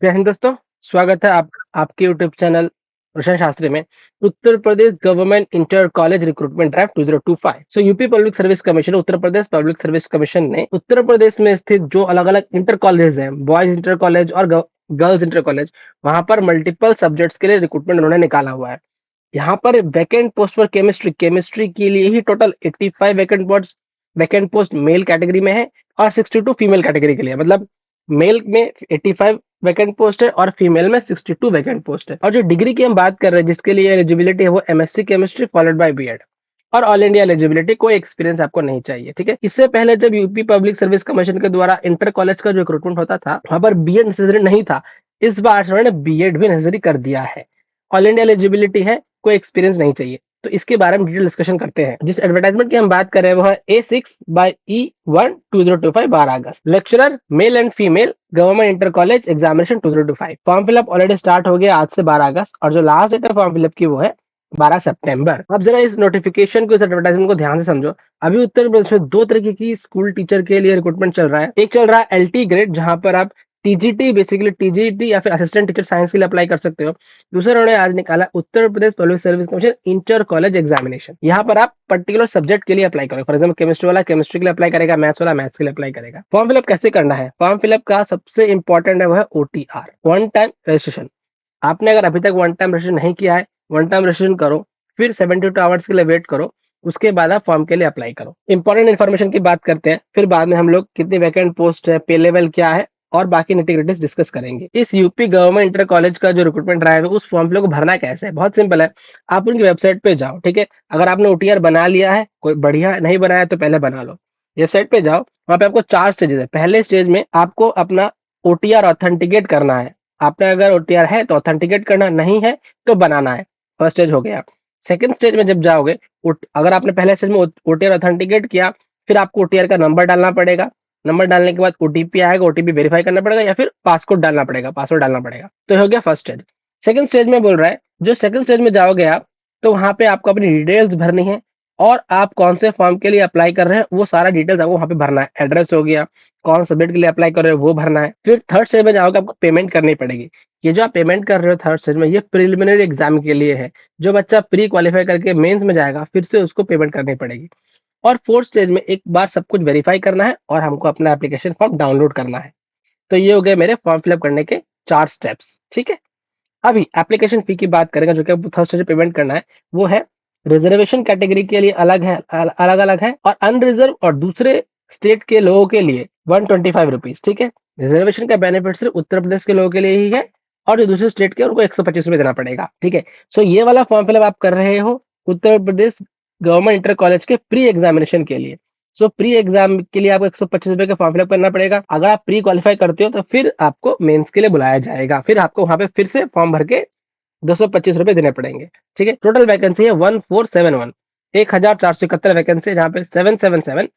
जय हिंद दोस्तों, स्वागत है आपके यूट्यूब चैनल रोशन शास्त्री में। Uttar Pradesh government inter college recruitment drive 2025। UP public service commission, Uttar Pradesh public service commission ने उत्तर प्रदेश में स्थित जो अलग अलग इंटर कॉलेज हैं, बॉयज इंटर कॉलेज और गर्ल्स इंटर कॉलेज, वहां पर मल्टीपल सब्जेक्ट्स के लिए रिक्रूटमेंट उन्होंने निकाला हुआ है। यहाँ पर vacant post for chemistry chemistry के लिए ही total 85 vacant post male category में है और 62 फीमेल कैटेगरी के लिए। मतलब मेल में 85 वैकेंट पोस्ट है और फीमेल में 62 वैकेंट पोस्ट है। और जो डिग्री की हम बात कर रहे हैं, जिसके लिए एलिजिबिलिटी है, वो MSc chemistry followed by BEd और ऑल इंडिया एलिजिबिलिटी। कोई एक्सपीरियंस आपको नहीं चाहिए, ठीक है। इससे पहले जब यूपी पब्लिक सर्विस कमीशन के द्वारा इंटर कॉलेज का जो रिक्रूटमेंट होता था, वहां पर बीएड नेसेसरी नहीं था। इस बार उन्होंने बीएड भी नेसेसरी कर दिया है। ऑल इंडिया एलिजिबिलिटी है, कोई एक्सपीरियंस नहीं चाहिए। तो इसके बारे में डिटेल डिस्कशन करते हैं। जिस एडवर्टाइजमेंट की हम बात कर रहे हैं वो है A6/E1/2025 12 August. Lecturer male and female government inter college examination 2025। Form fill up already start हो गया आज से 12 अगस्त, और जो लास्ट डेट है फॉर्म फिलअप की वो है 12 सितंबर। अब जरा इस नोटिफिकेशन को, इस एडवर्टाइजमेंट को ध्यान से समझो। अभी उत्तर प्रदेश में दो तरीके की स्कूल टीचर के लिए रिक्रूटमेंट चल रहा है। एक चल रहा है एलटी ग्रेड, जहां पर आप टीजीटी, बेसिकली टीजीटी या फिर असिस्टेंट टीचर साइंस के लिए अप्लाई कर सकते हो। दूसरा उन्होंने आज निकाला Uttar Pradesh public service commission inter college examination. यहाँ पर आप पर्टिकुलर सब्जेक्ट के लिए अप्लाई करो। फॉर एग्जाम्पल केमिस्ट्री वाला केमिस्ट्री के लिए अप्लाई करेगा, मैथ्स वाला मैथ्स के लिए अप्लाई करेगा। फॉर्म फिलअप कैसे करना है? फॉर्म फिलअप का सबसे इंपॉर्टेंट है वो है ओटीआर, वन टाइम रजिस्ट्रेशन। आपने अगर अभी तक वन टाइम रजिस्ट्रेशन नहीं किया है, वन टाइम रजिस्ट्रेशन करो, फिर 72 आवर्स के लिए वेट करो, उसके बाद आप फॉर्म के लिए अप्लाई करो। इंपॉर्टेंट इन्फॉर्मेशन की बात करते हैं, फिर बाद में हम लोग कितनी वैकेंट पोस्ट है, पे लेवल क्या है और बाकी निटिग्रिटीज डिस्कस करेंगे। इस यूपी गवर्नमेंट इंटर कॉलेज का जो रिक्रूटमेंट ड्राइव है, उस फॉर्म फिलअप को भरना कैसे है? बहुत सिंपल है। आप उनकी वेबसाइट पे जाओ, ठीक है। अगर आपने ओटीआर बना लिया है, कोई बढ़िया, नहीं बनाया तो पहले बना लो। वेबसाइट पे जाओ, वहां पे आपको 4 स्टेजेस है। पहले स्टेज में आपको अपना ओटीआर ऑथेंटिकेट करना है। आपने अगर ओटीआर है तो ऑथेंटिकेट करना, नहीं है तो बनाना है। फर्स्ट स्टेज हो गया। सेकंड स्टेज में जब जाओगे, अगर आपने पहले स्टेज में ओटीआर ऑथेंटिकेट किया, फिर आपको ओटीआर का नंबर डालना पड़ेगा। नंबर डालने के बाद ओटीपी आएगा, ओटीपी वेरीफाई करना पड़ेगा या फिर पासकोड डालना पड़ेगा, पासवर्ड डालना पड़ेगा। तो हो गया फर्स्ट स्टेज। सेकंड स्टेज में बोल रहा है, जो सेकंड स्टेज में जाओगे आप, तो वहां पे आपको अपनी डिटेल्स भरनी है और आप कौन से फॉर्म के लिए अप्लाई कर रहे हैं वो सारा डिटेल्स आपको वहां पे भरना है। एड्रेस हो गया, कौन सब्जेक्ट के लिए अप्लाई कर रहे हो वो भरना है। फिर थर्ड स्टेज में जाओगे, आपको पेमेंट करनी पड़ेगी। ये जो आप पेमेंट कर रहे हो थर्ड स्टेज में, ये प्रिलिमिनरी एग्जाम के लिए है। जो बच्चा प्री क्वालिफाई करके मेंस में जाएगा, फिर से उसको पेमेंट करनी पड़ेगी। और फोर्थ स्टेज में एक बार सब कुछ वेरीफाई करना है और हमको अपना एप्लीकेशन फॉर्म डाउनलोड करना है। तो ये हो गए मेरे फॉर्म फिलअप करने के 4 स्टेप्स, ठीक है। अभी एप्लीकेशन फी की बात करेंगे, जो कि थर्ड स्टेज पेमेंट करना है। वो है रिजर्वेशन कैटेगरी के लिए अलग है, अलग अलग है, और अनरिजर्व और दूसरे स्टेट के लोगों के लिए 125 रुपीज, ठीक है। रिजर्वेशन का बेनिफिट सिर्फ उत्तर प्रदेश के लोगों के लिए ही है, और जो दूसरे स्टेट के उनको 125 रुपए देना पड़ेगा, ठीक है। ये वाला फॉर्म फिलअप आप कर रहे हो उत्तर प्रदेश गवर्नमेंट इंटर कॉलेज के प्री एग्जामिनेशन के लिए। प्री एग्जाम के लिए आपको 125 रुपए का फॉर्म फिलअप करना पड़ेगा। अगर आप प्री क्वालिफाई करते हो तो फिर आपको मेंस के लिए बुलाया जाएगा, फिर आपको वहां पे फिर से फॉर्म भर के 225 रुपए देने पड़ेंगे, ठीक है। टोटल वैकेंसी है 1471, 1471 वैकेंसी, जहाँ पे 777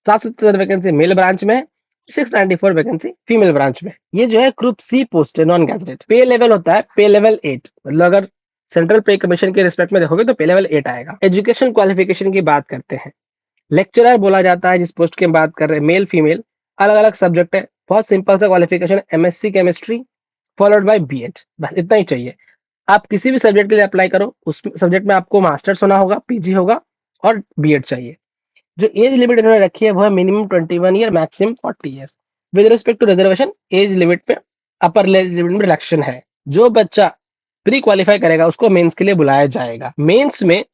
777 वैकेंसी मेल ब्रांच में है, 694 वैकेंसी फीमेल ब्रांच में। ये जो है ग्रुप सी पोस्ट है, नॉन गैजेटेड। पे लेवल होता है पे लेवल 8, मतलब अगर सेंट्रल पे कमीशन के रिस्पेक्ट में देखोगे तो पे लेवल 8 आएगा। एजुकेशन क्वालिफिकेशन की बात करते हैं। लेक्चरर बोला जाता है जिस पोस्ट की हम बात कर रहे हैं, मेल फीमेल अलग अलग सब्जेक्ट है। बहुत सिंपल सा qualification, MSc chemistry followed by BEd, बस इतना ही चाहिए। आप किसी भी सब्जेक्ट के लिए अप्लाई करो, उस सब्जेक्ट में आपको मास्टर्स होना होगा, पीजी होगा और बीएड चाहिए। जो एज लिमिट इन्होंने रखी है वो है minimum 21 year, maximum 40 years. With respect to reservation, age limit पे अपर एज लिमिट में रिलैक्सेशन है। जो बच्चा प्री क्वालिफाई करेगा उसको मेंस के लिए बुलाया जाएगा। मेंस में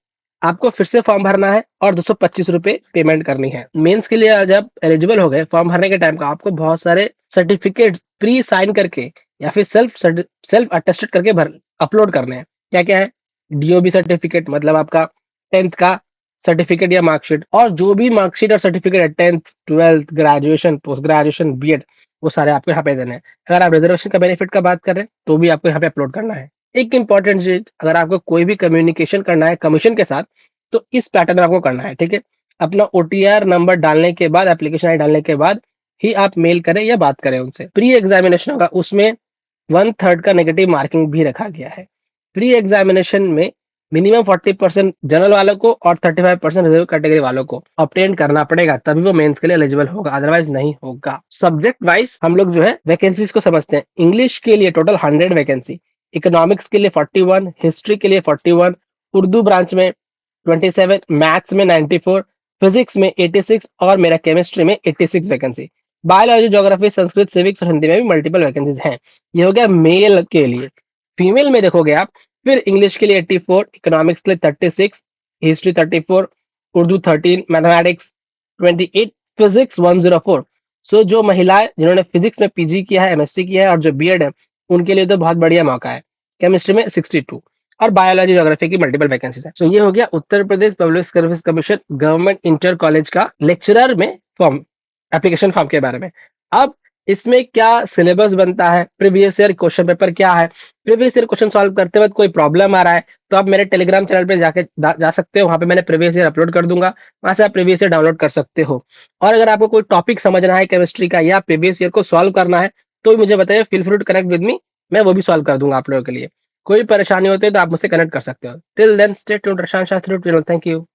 आपको फिर से फॉर्म भरना है और 225 रुपए पेमेंट करनी है। मेंस के लिए जब एलिजिबल हो गए, फॉर्म भरने के टाइम का आपको बहुत सारे सर्टिफिकेट प्री साइन करके या फिर सेल्फ अटेस्टेड करके भर अपलोड करने हैं। क्या क्या है? डीओबी सर्टिफिकेट, मतलब आपका 10th का सर्टिफिकेट या मार्कशीट, और जो भी मार्कशीट और सर्टिफिकेट है 10th 12th graduation post graduation BEd, वो सारे आपको यहाँ पे देने हैं। अगर आप रिजर्वेशन का बेनिफिट का बात कर रहे हैं तो भी आपको यहाँ पे अपलोड करना है। एक इंपॉर्टेंट चीज, अगर आपको कोई भी कम्युनिकेशन करना है कमीशन के साथ तो इस पैटर्न में आपको करना है, ठीक है। अपना ओटीआर नंबर डालने के बाद, एप्लीकेशन आई डालने के बाद ही आप मेल करें या बात करें उनसे। प्री एग्जामिनेशन होगा, उसमें 1/3 का नेगेटिव मार्किंग भी रखा गया है। प्री एग्जामिनेशन में मिनिमम 40% जनरल वालों को और 35% रिजर्व कैटेगरी वालों को ऑब्टेन करना पड़ेगा, तभी वो मेंस के लिए एलिजिबल होगा, अदरवाइज नहीं होगा। सब्जेक्ट वाइज हम लोग जो है वैकेंसीज को समझते हैं। इंग्लिश के लिए टोटल 100 वैकेंसी, इकोनॉमिक्स के लिए 41, हिस्ट्री के लिए 41, उर्दू ब्रांच में 27, मैथ्स में 94, फिजिक्स में 86 और मेरा केमिस्ट्री में 86 vacancy. Biology, geography, Sanskrit, civics और हिंदी में भी मल्टीपल वैकेंसीज हैं। ये हो गया मेल के लिए। फीमेल में देखोगे आप, फिर इंग्लिश के लिए 84, इकोनॉमिक्स के लिए 36, हिस्ट्री 34, उर्दू 13, मैथमेटिक्स 28, फिजिक्स 104। सो जो महिलाएं जिन्होंने फिजिक्स में पीजी किया है, एमएससी किया है और जो बीएड है, उनके लिए तो बहुत बढ़िया मौका है। केमिस्ट्री में 62 और बायोलॉजी ज्योग्राफी की मल्टीपल वैकेंसीज है। सो ये हो गया Uttar Pradesh public service commission government inter college का लेक्चरर में फॉर्म, एप्लीकेशन फॉर्म के बारे में। अब इसमें क्या सिलेबस बनता है, प्रीवियस ईयर क्वेश्चन पेपर क्या है, प्रीवियस ईयर क्वेश्चन सॉल्व करते वक्त कोई प्रॉब्लम आ रहा है तो आप मेरे टेलीग्राम चैनल पे जाके जा सकते हो, वहां पे मैंने प्रीवियस ईयर अपलोड कर दूंगा, वहां से आप प्रीवियस ईयर डाउनलोड कर सकते हो। और अगर आपको कोई टॉपिक समझना है केमिस्ट्री का या प्रीवियस ईयर को सॉल्व करना है तो भी मुझे बताइए, feel free to connect with me, मैं वो भी सॉल्व कर दूंगा आप लोगों के लिए। कोई परेशानी होती है तो आप मुझसे कनेक्ट कर सकते हो। Till then stay tuned, Prashant Shastri, thank you.